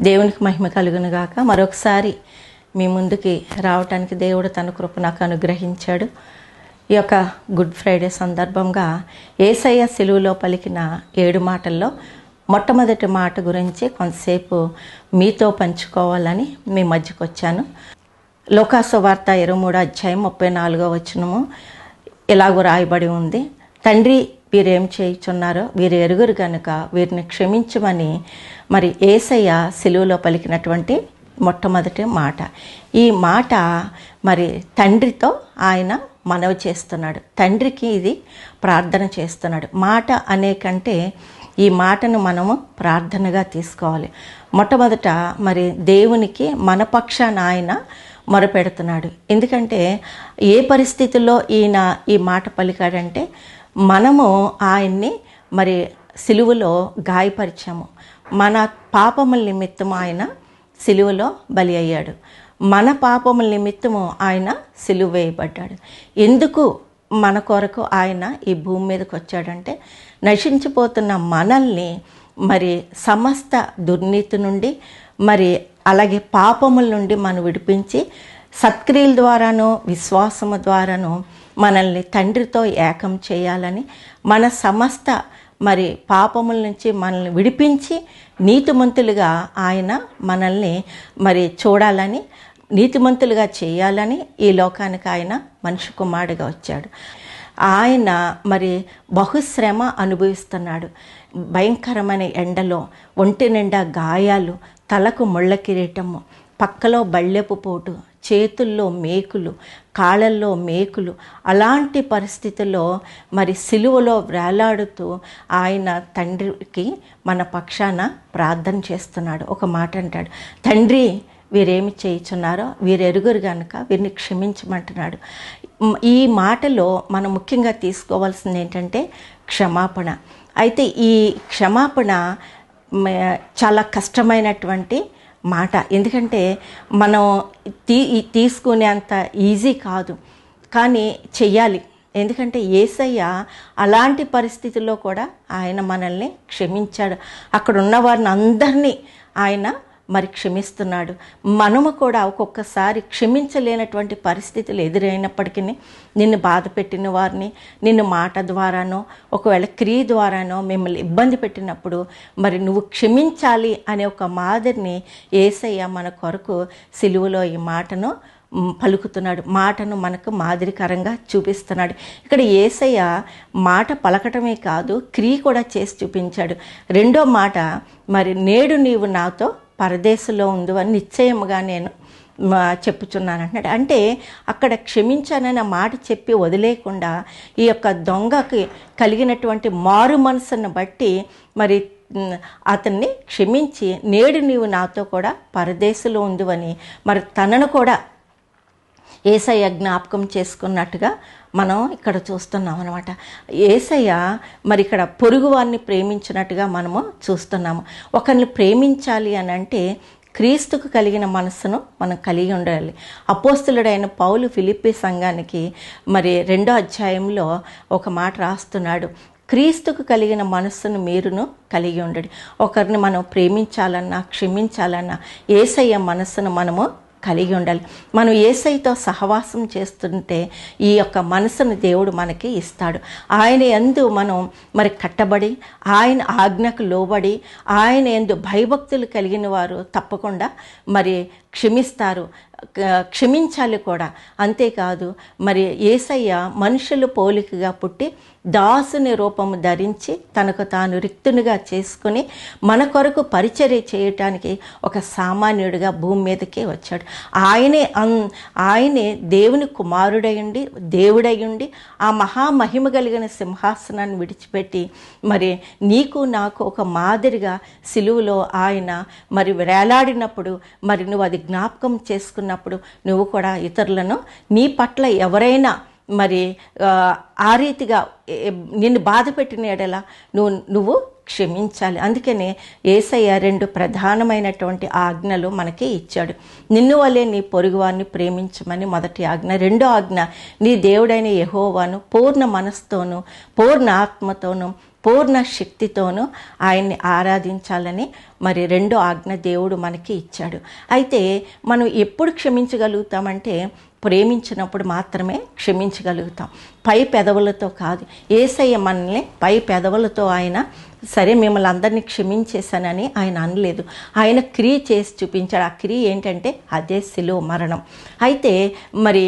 దేవునికి మహిమ కలుగును గాక. మరొకసారి మీ ముందుకి రావటానికి దేవుడు తన కృప నాకు అనుగ్రహించాడు. ఈ యొక్క గుడ్ ఫ్రైడే సందర్భంగా యేసయ్య సిలువలో పలికిన 7 మాటల్లో మొట్టమొదటి మాట గురించి కొంతసేపు మీతో పంచుకోవాలని మీ మధ్యకు వచ్చాను. లోకాసు వార్త 23 అధ్యాయం 34వ వచనము ఇలాగూ రాయబడి ఉంది. తండ్రి వీరేం చేయుచున్నారో వీరు ఎరుగురు కనుక వీరిని క్షమించమని మరి యేసయ్య సిలువలో పలికినటువంటి మొట్టమొదటి మాట. ఈ మాట మరి తండ్రితో ఆయన మనవి చేస్తున్నాడు. తండ్రికి ఇది ప్రార్థన చేస్తున్నాడు. మాట అనే కంటే ఈ మాటను మనము ప్రార్థనగా తీసుకోవాలి. మొట్టమొదట మరి దేవునికి మన పక్షాన ఆయన మొరపెడుతున్నాడు. ఎందుకంటే ఏ పరిస్థితుల్లో ఈయన ఈ మాట పలికాడంటే, మనము ఆయన్ని మరి సిలువలో గాయపరిచాము. మన పాపముల నిమిత్తము ఆయన సిలువలో బలి అయ్యాడు. మన పాపముల నిమిత్తము ఆయన సిలువ వేయబడ్డాడు. ఎందుకు మన కొరకు ఆయన ఈ భూమి మీదకి వచ్చాడంటే, నశించిపోతున్న మనల్ని మరి సమస్త దుర్నీతి నుండి మరి అలాగే పాపముల నుండి మనం విడిపించి సత్క్రియల ద్వారానో విశ్వాసము ద్వారానో మనల్ని తండ్రితో ఏకం చేయాలని, మన సమస్త మరి పాపముల నుంచి మనల్ని విడిపించి నీతిమంతులుగా ఆయన మనల్ని మరి చూడాలని, నీతిమంతులుగా చేయాలని ఈ లోకానికి ఆయన మనిషి కుమారుడిగా వచ్చాడు. ఆయన మరి బహుశ్రమ అనుభవిస్తున్నాడు. భయంకరమైన ఎండలో, ఒంటి నిండా గాయాలు, తలకు ముళ్ళ కిరీటము, పక్కలో బళ్ళెపు పోటు, చేతుల్లో మేకులు, కాళ్ళల్లో మేకులు, అలాంటి పరిస్థితుల్లో మరి సిలువలో వేలాడుతూ ఆయన తండ్రికి మన పక్షాన ప్రార్థన చేస్తున్నాడు. ఒక మాట అంటాడు, తండ్రి వీరేమి చేయుచున్నారో వీరు ఎరుగురు కనుక వీరిని క్షమించమంటున్నాడు. ఈ మాటలో మనం ముఖ్యంగా తీసుకోవాల్సింది ఏంటంటే క్షమాపణ. అయితే ఈ క్షమాపణ చాలా కష్టమైనటువంటి మాట. ఎందుకంటే మనం తీసుకునేంత ఈజీ కాదు, కానీ చెయ్యాలి. ఎందుకంటే యేసయ్య అలాంటి పరిస్థితుల్లో కూడా ఆయన మనల్ని క్షమించాడు. అక్కడ ఉన్న వారిని అందరినీ ఆయన మరి క్షమిస్తున్నాడు. మనము కూడా ఒక్కొక్కసారి క్షమించలేనటువంటి పరిస్థితులు ఎదురైనప్పటికీ నిన్ను బాధ పెట్టిన వారిని, నిన్ను మాట ద్వారానో ఒకవేళ క్రియ ద్వారానో మిమ్మల్ని ఇబ్బంది పెట్టినప్పుడు మరి నువ్వు క్షమించాలి అనే ఒక మాదిరిని యేసయ్య మన కొరకు సిలువలో ఈ మాటను పలుకుతున్నాడు. మాటను మనకు మాదిరికరంగా చూపిస్తున్నాడు. ఇక్కడ యేసయ్య మాట పలకటమే కాదు, క్రియ కూడా చేసి చూపించాడు. రెండో మాట, మరి నేడు నీవు నాతో పరదేశంలో ఉండు అని నిశ్చయముగా నేను చెప్పుచున్నాను అంటున్నాడు. అంటే అక్కడ క్షమించానన్న మాట చెప్పి వదిలేకుండా ఈ యొక్క దొంగకి కలిగినటువంటి మారు మనసును బట్టి మరి అతన్ని క్షమించి నేడు నీవు నాతో కూడా పరదేశంలో ఉండువని మరి తనను కూడా యేసయ్య జ్ఞాపకం చేసుకున్నట్టుగా మనం ఇక్కడ చూస్తున్నాం అనమాట. యేసయ్య మరి ఇక్కడ పొరుగువారిని ప్రేమించినట్టుగా మనము చూస్తున్నాము. ఒకరిని ప్రేమించాలి అని అంటే క్రీస్తుకు కలిగిన మనస్సును మనం కలిగి ఉండాలి. అపోస్తలుడైన పౌలు ఫిలిప్పీ సంఘానికి మరి 2వ అధ్యాయంలో ఒక మాట రాస్తున్నాడు, క్రీస్తుకు కలిగిన మనస్సును మీరును కలిగి ఉండండి. ఒకరిని మనం ప్రేమించాలన్నా క్షమించాలన్నా యేసయ్య మనస్సును మనము కలిగి ఉండాలి. మనం యేసయ్యతో సహవాసం చేస్తుంటే ఈ యొక్క మనసును దేవుడు మనకి ఇస్తాడు. ఆయన యందు మనం మరి కట్టబడి ఆయన ఆజ్ఞకు లోబడి ఆయన యందు భయభక్తులు కలిగిన వారు తప్పకుండా మరి క్షమిస్తారు, క్షమించాలి కూడా. అంతేకాదు మరి యేసయ్య మనుషులు పోలికగా పుట్టి దాసుని రూపము ధరించి తనకు తాను రిక్తునిగా చేసుకుని మన కొరకు పరిచర్య చేయటానికి ఒక సామాన్యుడిగా భూమి మీదకే వచ్చాడు. ఆయనే దేవుని కుమారుడయుండి దేవుడయుండి ఆ మహామహిమ కలిగిన సింహాసనాన్ని విడిచిపెట్టి మరి నీకు నాకు ఒక మాదిరిగా సిలువలో ఆయన మరి వేలాడినప్పుడు మరి నువ్వు అది జ్ఞాపకం చేసుకున్నప్పుడు నువ్వు కూడా ఇతరులను నీ పట్ల ఎవరైనా మరి ఆ రీతిగా నిన్ను బాధ పెట్టిన ఎడల నువ్వు క్షమించాలి. అందుకనే యేసయ్య 2 ప్రధానమైనటువంటి ఆజ్ఞలు మనకి ఇచ్చాడు. నిన్ను వలె నీ పొరుగువారిని ప్రేమించమని మొదటి ఆజ్ఞ. రెండో ఆజ్ఞ, నీ దేవుడైన యెహోవాను పూర్ణ మనస్సుతోనూ పూర్ణ ఆత్మతోనూ పూర్ణ శక్తితోనూ ఆయన్ని ఆరాధించాలని మరి 2వ ఆజ్ఞ దేవుడు మనకి ఇచ్చాడు. అయితే మనం ఎప్పుడు క్షమించగలుగుతామంటే ప్రేమించినప్పుడు మాత్రమే క్షమించగలుగుతాం, పై పెదవులతో కాదు. యేసయ్య మనల్ని పై పెదవులతో ఆయన సరే మిమ్మల్ని అందరినీ క్షమించేశానని ఆయన అనలేదు. ఆయన క్రియ చేసి చూపించాడు. ఆ క్రియ ఏంటంటే అదే శిలువ మరణం. అయితే మరి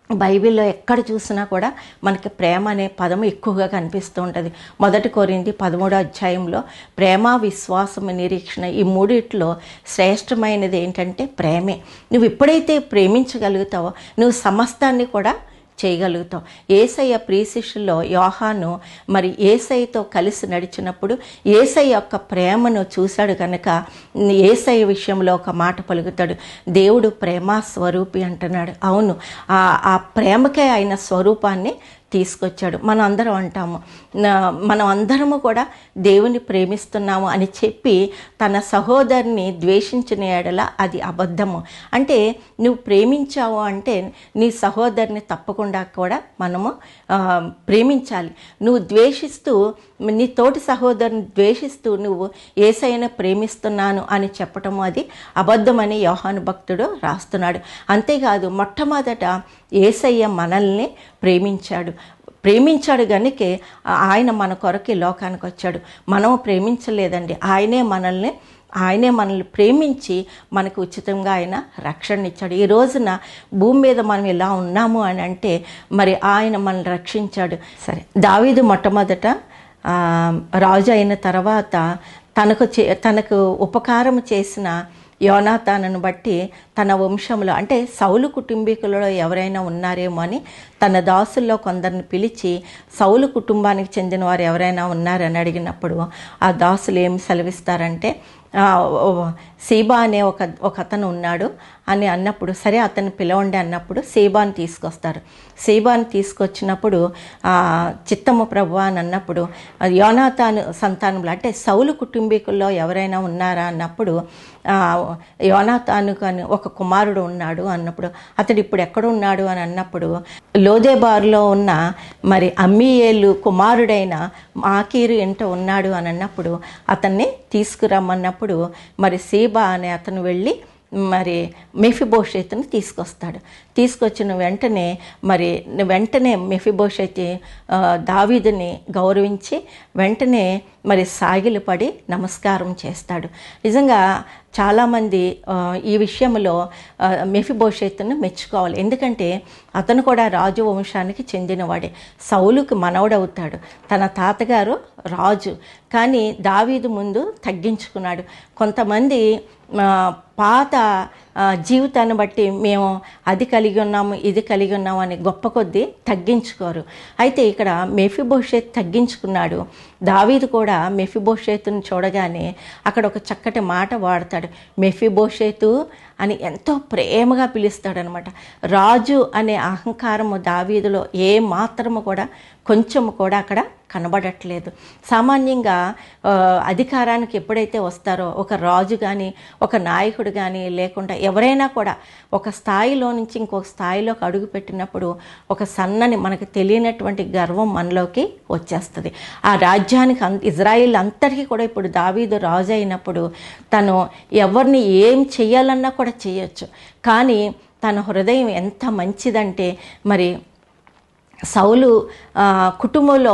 బైబిల్లో ఎక్కడ చూసినా కూడా మనకి ప్రేమ అనే పదము ఎక్కువగా కనిపిస్తూ ఉంటుంది. 1 కొరింథీ 13వ అధ్యాయంలో ప్రేమ, విశ్వాసము, నిరీక్షణ ఈ మూడిట్లో శ్రేష్టమైనది ఏంటంటే ప్రేమే. నువ్వు ఎప్పుడైతే ప్రేమించగలుగుతావో నువ్వు సమస్తాన్ని కూడా చేయగలుగుతాం. యేసయ్య ప్రియ శిష్యుల్లో యోహాను మరి యేసయ్యతో కలిసి నడిచినప్పుడు యేసయ్య యొక్క ప్రేమను చూశాడు కనుక యేసయ్య విషయంలో ఒక మాట పలుకుతాడు, దేవుడు ప్రేమ స్వరూపి అంటున్నాడు. అవును, ఆ ప్రేమకే ఆయన స్వరూపాన్ని తీసుకొచ్చాడు. మనం అందరం అంటాము, మనం అందరము కూడా దేవుని ప్రేమిస్తున్నాము అని చెప్పి తన సహోదరుని ద్వేషించిన ఎడల అది అబద్ధము. అంటే నువ్వు ప్రేమించావు అంటే నీ సహోదరుని తప్పకుండా కూడా మనము ప్రేమించాలి. నువ్వు ద్వేషిస్తూ నీ తోటి సహోదరుని ద్వేషిస్తూ నువ్వు యేసయ్యను ప్రేమిస్తున్నాను అని చెప్పటము అది అబద్ధమని యోహాను భక్తుడు రాస్తున్నాడు. అంతేకాదు మొట్టమొదట యేసయ్య మనల్ని ప్రేమించాడు గనుకే ఆయన మన కొరకు లోకానికి వచ్చాడు. మనము ప్రేమించలేదండి, ఆయనే మనల్ని ప్రేమించి మనకు ఉచితంగా ఆయన రక్షణ ఇచ్చాడు. ఈ రోజున భూమి మీద మనం ఇలా ఉన్నాము అని అంటే మరి ఆయన మనల్ని రక్షించాడు. సరే, దావీదు మొట్టమొదట రాజు అయిన తర్వాత తనకు ఉపకారం చేసిన యోనాతానును బట్టి తన వంశంలో అంటే సౌలు కుటుంబీకులలో ఎవరైనా ఉన్నారేమో అని తన దాసుల్లో కొందరిని పిలిచి సౌలు కుటుంబానికి చెందిన వారు ఎవరైనా ఉన్నారని అడిగినప్పుడు ఆ దాసులు ఏం సెలవిస్తారంటే సీబా అనే ఒక అతను ఉన్నాడు అని అన్నప్పుడు సరే అతను పిలవండి అన్నప్పుడు సీబాని తీసుకొస్తారు. సీబాని తీసుకొచ్చినప్పుడు చిత్తము ప్రభు అని అన్నప్పుడు యోనాతాను సంతానంలో అంటే సౌలు కుటుంబీకుల్లో ఎవరైనా ఉన్నారా అన్నప్పుడు యోనాతానుకు అని ఒక కుమారుడు ఉన్నాడు అన్నప్పుడు అతడు ఇప్పుడు ఎక్కడ ఉన్నాడు అని అన్నప్పుడు లోదెబారులో ఉన్న మరి అమ్మీయేలు కుమారుడైన మాకీరు ఎంట ఉన్నాడు అని అన్నప్పుడు అతన్ని తీసుకురమ్మన్నప్పుడు మరి సీబా అనే అతను వెళ్ళి మరి మెఫీబోషెతుని తీసుకొచ్చిన వెంటనే మెఫీబోషెతు దావీదుని గౌరవించి వెంటనే మరి సాగిలపడి నమస్కారం చేస్తాడు. నిజంగా చాలామంది ఈ విషయంలో మెఫీబోషెతును మెచ్చుకోవాలి. ఎందుకంటే అతను కూడా రాజు వంశానికి చెందినవాడే, సౌలుకు మనవడవుతాడు. తన తాతగారు రాజు, కానీ దావీదు ముందు తగ్గించుకున్నాడు. కొంతమంది పాత జీవితాన్ని బట్టి మేము అది కలిగి ఉన్నాము ఇది కలిగి ఉన్నాము అని గొప్ప కొద్దీ తగ్గించుకోరు. అయితే ఇక్కడ మెఫీబోషెతు తగ్గించుకున్నాడు. దావీదు కూడా మెఫీబోషెతుని చూడగానే అక్కడ ఒక చక్కటి మాట వాడతాడు, మెఫీబోషెతు అని ఎంతో ప్రేమగా పిలుస్తాడనమాట. రాజు అనే అహంకారము దావీదులో ఏ మాత్రము కూడా కొంచెము కూడా అక్కడ కనబడట్లేదు. సామాన్యంగా అధికారానికి ఎప్పుడైతే వస్తారో ఒక రాజు కానీ ఒక నాయకుడు కానీ లేకుండా ఎవరైనా కూడా ఒక స్థాయిలో నుంచి ఇంకొక స్థాయిలోకి అడుగు పెట్టినప్పుడు ఒక సన్నని మనకు తెలియనటువంటి గర్వం మనలోకి వచ్చేస్తుంది. ఆ రాజ్యానికి ఇజ్రాయిల్ అంతటికీ కూడా ఇప్పుడు దావీదు రాజు అయినప్పుడు తను ఎవరిని ఏం చెయ్యాలన్నా కూడా చేయొచ్చు. కానీ తన హృదయం ఎంత మంచిదంటే మరి సౌలు కుటుంబంలో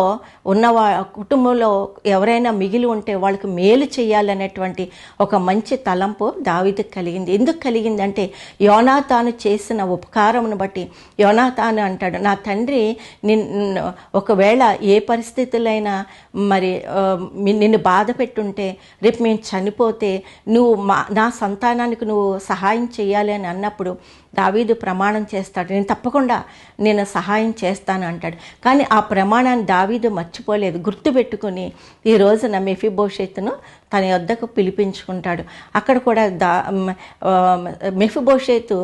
ఎవరైనా మిగిలి ఉంటే వాళ్ళకి మేలు చేయాలనేటువంటి ఒక మంచి తలంపు దావీదుకు కలిగింది. ఎందుకు కలిగిందంటే యోనాతాను చేసిన ఉపకారమును బట్టి యోనాతాను అంటాడు, నా తండ్రి ఒకవేళ ఏ పరిస్థితులైనా మరి నిన్ను బాధ పెట్టుంటే రేపు మేము చనిపోతే నువ్వు నా సంతానానికి నువ్వు సహాయం చేయాలి అని అన్నప్పుడు దావీదు ప్రమాణం చేస్తాడు, నేను తప్పకుండా సహాయం చేస్తాను అంటాడు. కానీ ఆ ప్రమాణాన్ని దావీదు మర్చిపోలేదు, గుర్తుపెట్టుకొని ఈ రోజున మెఫీబోషెతును తన యొద్దకు పిలిపించుకుంటాడు. అక్కడ కూడా మెఫీబోషెతు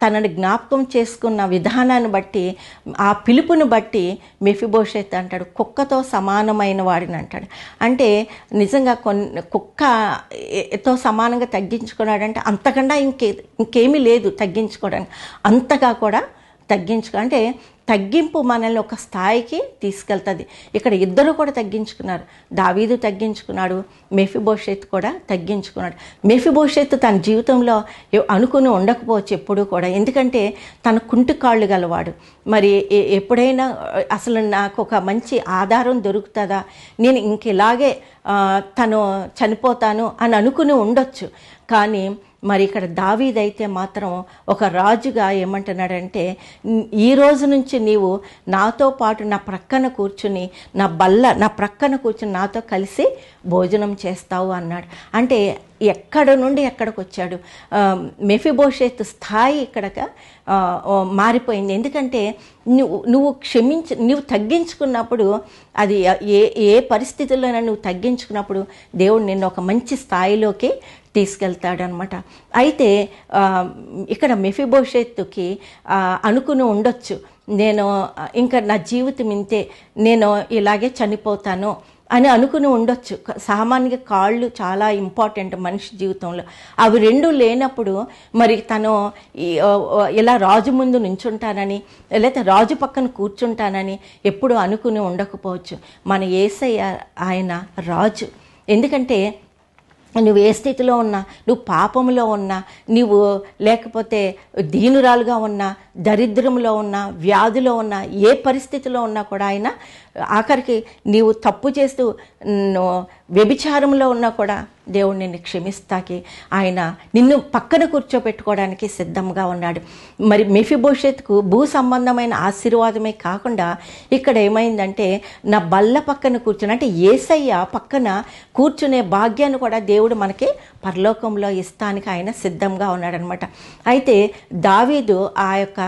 తనని జ్ఞాపకం చేసుకున్న విధానాన్ని బట్టి ఆ పిలుపుని బట్టి మెఫీబోషెతు అంటాడు కుక్కతో సమానమైన వాడిని అంటాడు. అంటే నిజంగా కుక్కతో సమానంగా తగ్గించుకున్నాడంటే అంతకన్నా ఇంకేమీ లేదు తగ్గించుకోవడానికి, అంతగా కూడా అంటే తగ్గింపు మనల్ని ఒక స్థాయికి తీసుకెళ్తుంది. ఇక్కడ ఇద్దరు కూడా తగ్గించుకున్నారు. దావీదు తగ్గించుకున్నాడు, మెఫీబోషెత్ కూడా తగ్గించుకున్నాడు. మెఫీబోషెత్ తన జీవితంలో అనుకుని ఉండకపోవచ్చు ఎప్పుడూ కూడా, ఎందుకంటే తన కుంటి కాళ్ళు గలవాడు. మరి ఎప్పుడైనా అసలు నాకు ఒక మంచి ఆధారం దొరుకుతుందా, నేను ఇంక ఇలాగే తను చనిపోతాను అని అనుకుని ఉండొచ్చు. కానీ మరి ఇక్కడ దావీదైతే మాత్రం ఒక రాజుగా ఏమంటున్నాడంటే, ఈ రోజు నుంచి నీవు నాతో పాటు నా ప్రక్కన కూర్చుని నా ప్రక్కన కూర్చుని నాతో కలిసి భోజనం చేస్తావు అన్నాడు. అంటే ఎక్కడ నుండి ఎక్కడికి వచ్చాడు. మెఫీబోషెత్ స్థాయి ఇక్కడ మారిపోయింది. ఎందుకంటే నువ్వు తగ్గించుకున్నప్పుడు, అది ఏ పరిస్థితుల్లోనైనా నువ్వు తగ్గించుకున్నప్పుడు దేవుడు నిన్ను ఒక మంచి స్థాయిలోకి తీసుకెళ్తాడనమాట. అయితే ఇక్కడ మెఫీబోషెత్తుకి అనుకుని ఉండొచ్చు, నేను ఇంకా నా జీవితం ఇంతే, నేను ఇలాగే చనిపోతాను అని అనుకుని ఉండొచ్చు. సామాన్యంగా కాళ్ళు చాలా ఇంపార్టెంట్ మనిషి జీవితంలో. అవి రెండు లేనప్పుడు మరి తను ఇలా రాజు ముందు నుంచుంటానని, లేకపోతే రాజు పక్కన కూర్చుంటానని ఎప్పుడు అనుకుని ఉండకపోవచ్చు. మన యేసయ్య ఆయన రాజు. ఎందుకంటే నువ్వు ఏ స్థితిలో ఉన్నా, నువ్వు పాపంలో ఉన్నా, నువ్వు లేకపోతే దీనురాలుగా ఉన్నా, దరిద్రంలో ఉన్నా, వ్యాధిలో ఉన్నా, ఏ పరిస్థితిలో ఉన్నా కూడా ఆయన ఆఖరికి నీవు తప్పు చేస్తూ వ్యభిచారంలో ఉన్నా కూడా దేవుడు నిన్ను క్షమిస్తాకి ఆయన నిన్ను పక్కన కూర్చోపెట్టుకోవడానికి సిద్ధంగా ఉన్నాడు. మరి మెఫీబోషెత్కు భూ సంబంధమైన ఆశీర్వాదమే కాకుండా ఇక్కడ ఏమైందంటే, నా బల్ల పక్కన కూర్చుని, అంటే యేసయ్య పక్కన కూర్చునే భాగ్యాన్ని కూడా దేవుడు మనకి పరలోకంలో ఇస్తానికి ఆయన సిద్ధంగా ఉన్నాడనమాట. అయితే దావీదు ఆ యొక్క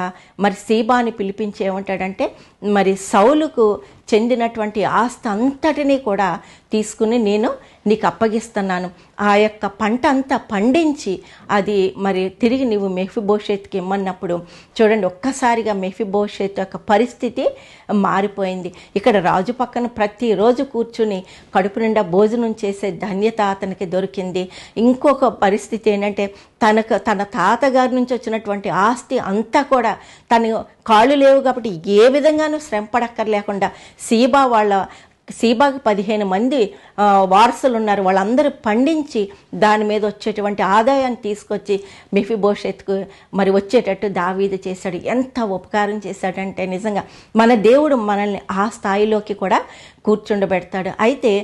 మరి సీబాని పిలిపించి ఏమంటాడంటే, మరి సౌలుకు చెందినటువంటి ఆస్తి అంతటినీ కూడా తీసుకుని నేను నీకు అప్పగిస్తున్నాను, ఆ యొక్క పంట అంతా పండించి అది మరి తిరిగి నీవు మెఫీబోషెత్కి ఇమ్మన్నప్పుడు చూడండి, ఒక్కసారిగా మెఫీబోషెత్ యొక్క పరిస్థితి మారిపోయింది. ఇక్కడ రాజు పక్కన ప్రతిరోజు కూర్చుని కడుపు నిండా భోజనం చేసే ధన్యత అతనికి దొరికింది. ఇంకొక పరిస్థితి ఏంటంటే, తన తాతగారి నుంచి వచ్చినటువంటి ఆస్తి అంతా కూడా, తను కాళ్ళు లేవు కాబట్టి ఏ విధంగానూ శ్రమ పడక్కర్లేకుండా సీబాకి 15 మంది వారసులు ఉన్నారు, వాళ్ళందరూ పండించి దాని మీద వచ్చేటువంటి ఆదాయాన్ని తీసుకొచ్చి మెఫీబోషెత్కు మరి వచ్చేటట్టు దావీదు చేశాడు. ఎంత ఉపకారం చేశాడంటే నిజంగా మన దేవుడు మనల్ని ఆ స్థాయిలోకి కూడా కూర్చుండబెడతాడు. అయితే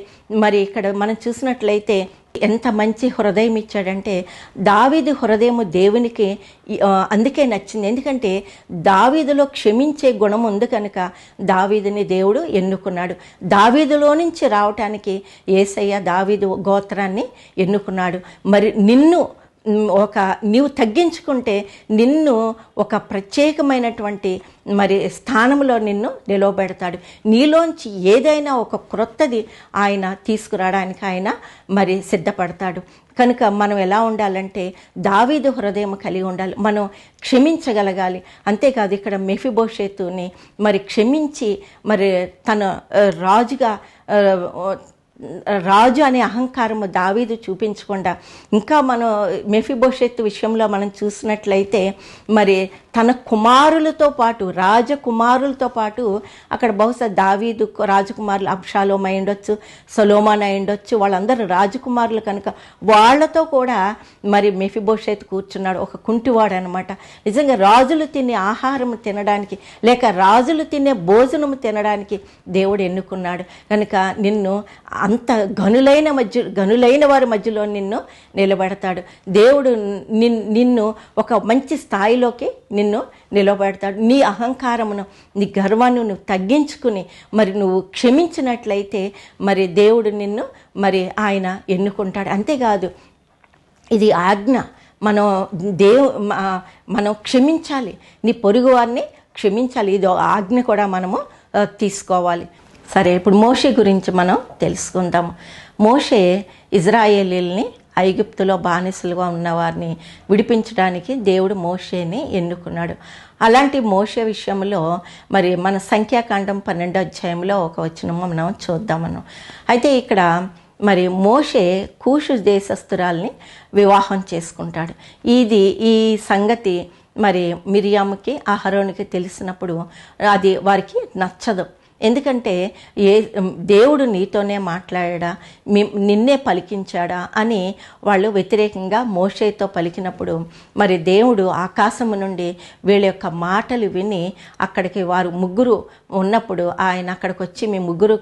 మరి ఇక్కడ మనం చూసినట్లయితే ఎంత మంచి హృదయం ఇచ్చాడంటే, దావీదు హృదయము దేవునికి అందుకే నచ్చింది. ఎందుకంటే దావీదులో క్షమించే గుణం ఉంది కనుక దావీదుని దేవుడు ఎన్నుకున్నాడు. దావీదులో నుంచి రావటానికి యేసయ్య దావీదు గోత్రాన్ని ఎన్నుకున్నాడు. మరి నీవు తగ్గించుకుంటే నిన్ను ఒక ప్రత్యేకమైనటువంటి మరి స్థానంలో నిన్ను నిలవబెడతాడు. నీలోంచి ఏదైనా ఒక క్రొత్తది ఆయన తీసుకురావడానికి ఆయన మరి సిద్ధపడతాడు. కనుక మనం ఎలా ఉండాలంటే దావీదు హృదయం కలిగి ఉండాలి, మనం క్షమించగలగాలి. అంతేకాదు ఇక్కడ మెఫీబోషెతుని మరి క్షమించి మరి తన రాజు అనే అహంకారము దావీదు చూపించకుండా, ఇంకా మనం మెఫీబోషెత్ విషయంలో మనం చూసినట్లయితే మరి తన కుమారులతో పాటు రాజకుమారులతో పాటు అక్కడ బహుశా దావీదు రాజకుమారులు అబ్షాలోం అయి ఉండొచ్చు, సొలొమోన్ అయి ఉండొచ్చు, వాళ్ళందరూ రాజకుమారులు కనుక వాళ్ళతో కూడా మరి మెఫీబోషెత్ కూర్చున్నాడు. ఒక కుంటివాడు అనమాట. నిజంగా రాజులు తినే ఆహారం తినడానికి, లేక రాజులు తినే భోజనము తినడానికి దేవుడు ఎన్నుకున్నాడు. కనుక నిన్ను అంత గనులైన వారి మధ్యలో నిన్ను నిలబెడతాడు. దేవుడు నిన్ను ఒక మంచి స్థాయిలోకి నిన్ను నిలబెడతాడు. నీ అహంకారమును, నీ గర్వాన్ని నువ్వు తగ్గించుకుని మరి నువ్వు క్షమించినట్లయితే మరి దేవుడు నిన్ను మరి ఆయన ఎన్నుకుంటాడు. అంతేకాదు ఇది ఆజ్ఞ, మనం క్షమించాలి, నీ పొరుగు వారిని క్షమించాలి. ఇది ఆజ్ఞ కూడా మనము తీసుకోవాలి. సరే, ఇప్పుడు మోషే గురించి మనం తెలుసుకుందాము. మోషే ఇజ్రాయేలీల్ని, ఐగుప్తులో బానిసలుగా ఉన్నవారిని విడిపించడానికి దేవుడు మోషేని ఎన్నుకున్నాడు. అలాంటి మోషే విషయంలో మరి మన సంఖ్యాకాండం 12వ అధ్యాయంలో ఒక వచనం మనం చూద్దామను. అయితే ఇక్కడ మరి మోషే కూషు దేశస్తురాల్ని వివాహం చేసుకుంటాడు. ఈ సంగతి మరి మిరియాముకి అహరోనుకి తెలిసినప్పుడు అది వారికి నచ్చదు. ఎందుకంటే దేవుడు నీతోనే మాట్లాడా, నిన్నే పలికించాడా అని వాళ్ళు వ్యతిరేకంగా మోషేతో పలికినప్పుడు మరి దేవుడు ఆకాశము నుండి వీళ్ళ యొక్క మాటలు విని అక్కడికి వారు ముగ్గురు ఉన్నప్పుడు ఆయన అక్కడికి వచ్చి మీ ముగ్గురు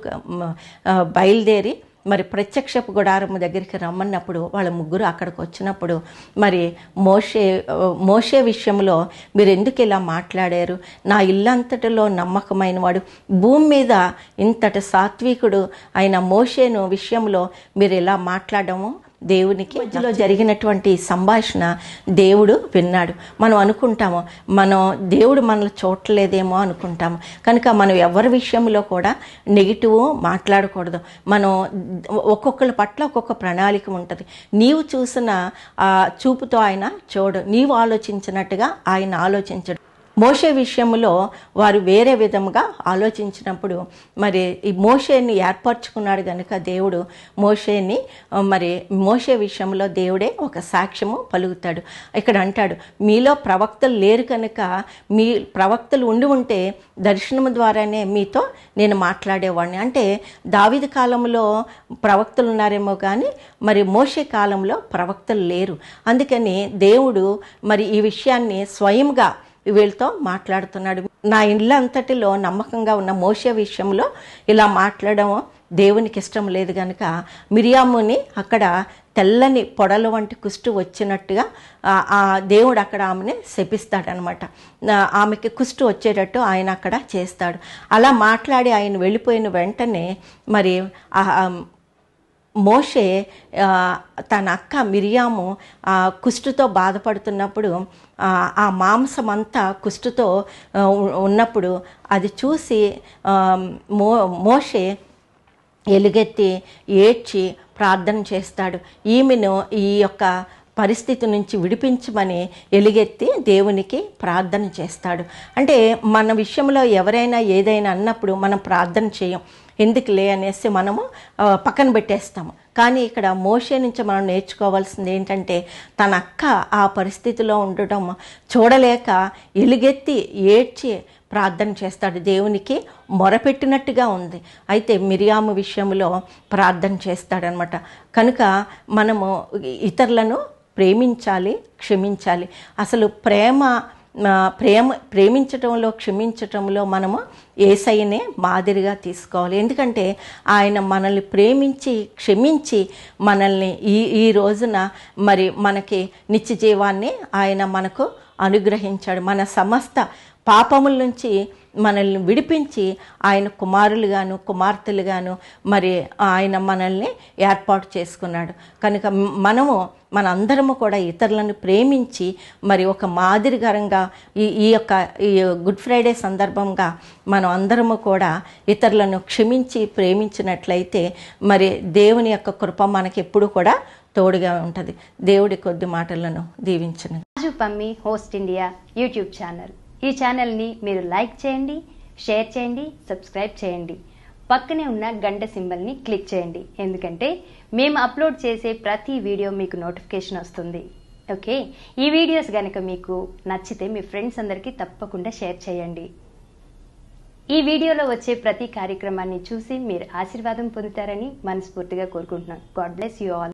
బయలుదేరి మరి ప్రత్యక్షపు గుడారము దగ్గరికి రమ్మన్నప్పుడు వాళ్ళ ముగ్గురు అక్కడికి వచ్చినప్పుడు మరి మోషే విషయంలో మీరు ఎందుకు ఇలా మాట్లాడారు, నా ఇల్లంతటిలో నమ్మకమైన వాడు, భూమి మీద ఇంతటి సాత్వికుడు అయిన మోషేను విషయంలో మీరు ఇలా మాట్లాడము దేవునికి మధ్యలో జరిగినటువంటి సంభాషణ దేవుడు విన్నాడు. మనం అనుకుంటాము దేవుడు మనల్ని చూడలేదేమో అనుకుంటాము. కనుక మనం ఎవరి విషయంలో కూడా నెగిటివ్ మాట్లాడకూడదు. మనం ఒక్కొక్కరి పట్ల ఒక్కొక్క ప్రణాళిక ఉంటుంది. నీవు చూసిన చూపుతో ఆయన చూడు, నీవు ఆలోచించినట్టుగా ఆయన ఆలోచించడు. మోషే విషయంలో వారు వేరే విధంగా ఆలోచించినప్పుడు మరి ఈ మోషేని ఏర్పరచుకున్నాడు కనుక దేవుడు మోషే విషయంలో దేవుడే ఒక సాక్ష్యము పలుకుతాడు. ఇక్కడ అంటాడు, మీలో ప్రవక్తలు లేరు కనుక మీ ప్రవక్తలు ఉంటే దర్శనము ద్వారానే మీతో నేను మాట్లాడేవాడిని. అంటే దావీదు కాలంలో ప్రవక్తలు ఉన్నారేమో కానీ మరి మోషే కాలంలో ప్రవక్తలు లేరు. అందుకని దేవుడు మరి ఈ విషయాన్ని స్వయంగా వీళ్ళతో మాట్లాడుతున్నాడు. నా ఇల్లు అంతటిలో నమ్మకంగా ఉన్న మోషే విషయంలో ఇలా మాట్లాడడం దేవునికి ఇష్టం లేదు కనుక మిరియాముని అక్కడ తెల్లని పొడల వంటి కుష్టు వచ్చినట్టుగా ఆ దేవుడు అక్కడ ఆమెని శపిస్తాడనమాట. ఆమెకి కుష్టు వచ్చేటట్టు ఆయన అక్కడ చేస్తాడు. అలా మాట్లాడి ఆయన వెళ్ళిపోయిన వెంటనే మరి మోషే తన అక్క మిరియాము కుష్టుతో బాధపడుతున్నప్పుడు ఆ మాంసం అంతా కుష్టుతో ఉన్నప్పుడు అది చూసి మోషే ఎలుగెత్తి ఏడ్చి ప్రార్థన చేస్తాడు. ఈమెను ఈ యొక్క పరిస్థితి నుంచి విడిపించమని ఎలుగెత్తి దేవునికి ప్రార్థన చేస్తాడు. అంటే మన విషయంలో ఎవరైనా ఏదైనా అన్నప్పుడు మనం ప్రార్థన చేయం, ఎందుకులే అనేసి మనము పక్కన పెట్టేస్తాము. కానీ ఇక్కడ మోషే నుంచి మనం నేర్చుకోవాల్సింది ఏంటంటే తన అక్క ఆ పరిస్థితిలో ఉండటం చూడలేక ఎలుగెత్తి ఏడ్చి ప్రార్థన చేస్తాడు, దేవునికి మొరపెట్టినట్టుగా ఉంది. అయితే మిరియాము విషయంలో ప్రార్థన చేస్తాడనమాట. కనుక మనము ఇతరులను ప్రేమించాలి, క్షమించాలి. అసలు ప్రేమించటంలో క్షమించటంలో మనము యేసయ్యనే మాదిరిగా తీసుకోవాలి. ఎందుకంటే ఆయన మనల్ని ప్రేమించి క్షమించి మనల్ని ఈ రోజున మరి మనకి నిత్య జీవాన్ని ఆయన మనకు అనుగ్రహించాడు. మన సమస్త పాపముల నుంచి మనల్ని విడిపించి ఆయన కుమారులుగాను కుమార్తెలుగాను మరి ఆయన మనల్ని ఏర్పాటు చేసుకున్నాడు. కనుక మనందరము కూడా ఇతరులను ప్రేమించి మరి ఒక మాదిరికరంగా ఈ గుడ్ ఫ్రైడే సందర్భంగా మనం అందరము కూడా ఇతరులను క్షమించి ప్రేమించినట్లయితే మరి దేవుని యొక్క కృప మనకి ఎప్పుడు కూడా తోడుగా ఉంటుంది. దేవుడి కొద్ది మాటలను దీవించను. Raju Pammi host India YouTube channel. ఈ ఛానల్ని మీరు లైక్ చేయండి, షేర్ చేయండి, సబ్స్క్రైబ్ చేయండి. పక్కనే ఉన్న గంట సింబల్ని క్లిక్ చేయండి. ఎందుకంటే మేము అప్లోడ్ చేసే ప్రతి వీడియో మీకు నోటిఫికేషన్ వస్తుంది. ఓకే, ఈ వీడియోస్ కనుక మీకు నచ్చితే మీ ఫ్రెండ్స్ అందరికీ తప్పకుండా షేర్ చేయండి. ఈ వీడియోలో వచ్చే ప్రతి కార్యక్రమాన్ని చూసి మీరు ఆశీర్వాదం పొందుతారని మనస్ఫూర్తిగా కోరుకుంటున్నాను. God bless you all.